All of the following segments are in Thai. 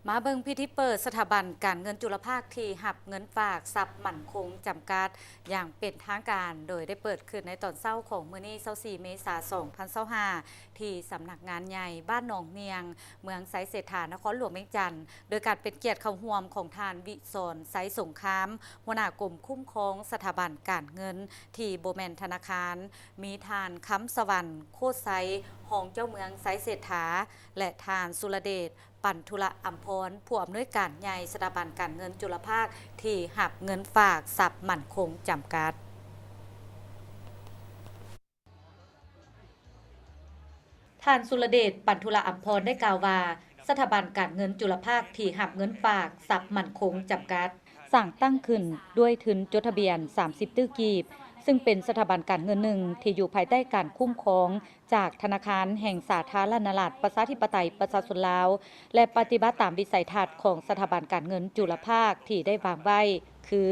มาเบิงพิธีเปิดสถาบันการเงินจุลภาคที่หับเงินฝากทรัพย์มั่นคงจำกัดอย่างเป็นทางการโดยได้เปิดขึ้นในตอนเช้าของมื้อนี้24เมษายน2025ที่สำนักงานใหญ่บ้านหนองเนียงเมืองไซเศรษฐานครหลวงเวียงจันทน์โดยการเป็นเกียรติเข้าร่วมของทานวิศรไซสงครามหัวหน้ากลุ่มคุ้มครองสถาบันการเงินที่โบแมนธนาคารมีทานค้ำสวรรค์โคตรไซห้องเจ้าเมืองไซเศรษฐาและทานสุรเดชปันธุระอัมพรผู้อำนวยการใหญ่สถาบันการเงินจุลภาคที่หับเงินฝากทรัพย์มั่นคงจำกัดท่านสุรเดชปันธุระอัมพรได้กล่าวว่าสถาบันการเงินจุลภาคที่หับเงินฝากทรัพย์มั่นคงจำกัดสร้างตั้งขึ้นด้วยทุนจดทะเบียน30ตื้อกีบซึ่งเป็นสถาบันการเงินหนึ่งที่อยู่ภายใต้การคุ้มครองจากธนาคารแห่งสาธารณรัฐประชาธิปไตยประชาชนลาวและปฏิบัติตามวิสัยทัศน์ของสถาบันการเงินจุลภาคที่ได้วางไว้คือ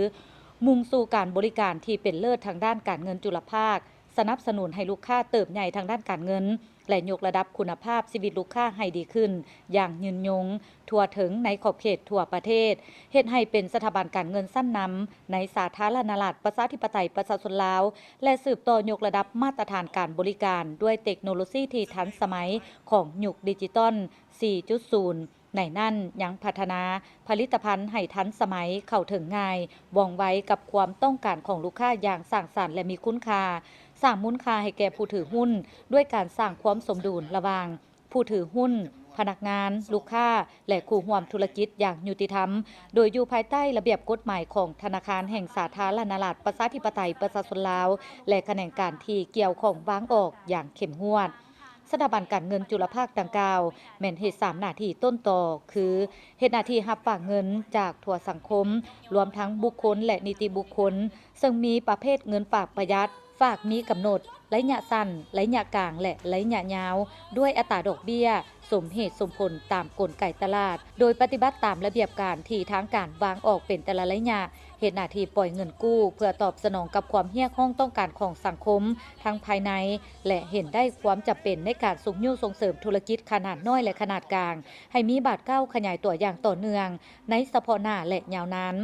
มุ่งสู่การบริการที่เป็นเลิศทางด้านการเงินจุลภาคสนับสนุนให้ลูกค้าเติบใหญ่ทางด้านการเงินและยกระดับคุณภาพชีวิตลูกค้าให้ดีขึ้นอย่างยืนยงทั่วถึงในขอบเขตทั่วประเทศเฮ็ดให้เป็นสถาบันการเงินชั้นนำในสาธารณรัฐประชาธิปไตยประชาชนลาวและสืบต่อยกระดับมาตรฐานการบริการด้วยเทคโนโลยีที่ทันสมัยของยุคดิจิตอล 4.0 ในนั่นยังพัฒนาผลิตภัณฑ์ให้ทันสมัยเข้าถึงง่ายว่องไวกับความต้องการของลูกค้าอย่างสร้างสรรค์และมีคุณค่าสร้างมูลค่าให้แก่ผู้ถือหุ้นด้วยการสร้างความสมดุลระหว่างผู้ถือหุ้นพนักงานลูกค้าและคู่ร่วมธุรกิจอย่างยุติธรรมโดยอยู่ภายใต้ระเบียบกฎหมายของธนาคารแห่งสาธารณรัฐประชาธิปไตยประชาชนลาวและแขนงการที่เกี่ยวข้องวางออกอย่างเข้มงวดสถาบันการเงินจุลภาคดังกล่าวแม่นเฮ็ด3หน้าที่ต้นต่อคือเฮ็ดหน้าที่รับฝากเงินจากทั่วสังคมรวมทั้งบุคคลและนิติบุคคลซึ่งมีประเภทเงินฝากประหยัดฝากมีกำหนดระยะสั้นระยะกลางและระยะยาวด้วยอัตราดอกเบี้ยสมเหตุสมผลตามกลไกตลาดโดยปฏิบัติตามระเบียบการที่ทางการวางออกเป็นแต่ละระยะเฮ็ดหน้าที่ปล่อยเงินกู้เพื่อตอบสนองกับความเรียกร้องต้องการของสังคมทั้งภายในและเห็นได้ความจำเป็นในการส่งส่งเสริมธุรกิจขนาดน้อยและขนาดกลางให้มีบาดเก้าขยายตัวอย่างต่อเนื่องในเฉพาะหน้าและยาวนาน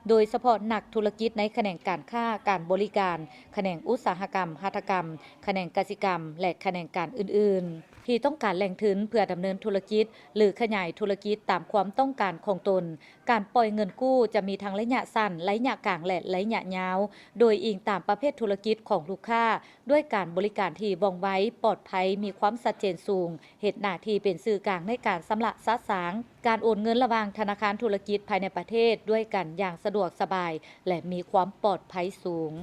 โดยเฉพาะนักธุรกิจในแขนงการค้าการบริการแขนงอุตสาหกรรมหัตถกรรมแขนงกสิกรรมและแขนงการอื่นๆที่ต้องการแหล่งทุนเพื่อดำเนินธุรกิจหรือขยายธุรกิจตามความต้องการของตนการปล่อยเงินกู้จะมีทั้งระยะสั้นระยะกลางและระยะยาวโดยอิงตามประเภทธุรกิจของลูกค้าด้วยการบริการที่ว่องไวปลอดภัยมีความชัดเจนสูงเฮ็ดหน้าที่เป็นสื่อกลางในการชำระสะสางการโอนเงินระหว่างธนาคารธุรกิจภายในประเทศด้วยกันอย่างสะดวกสบายและมีความปลอดภัยสูง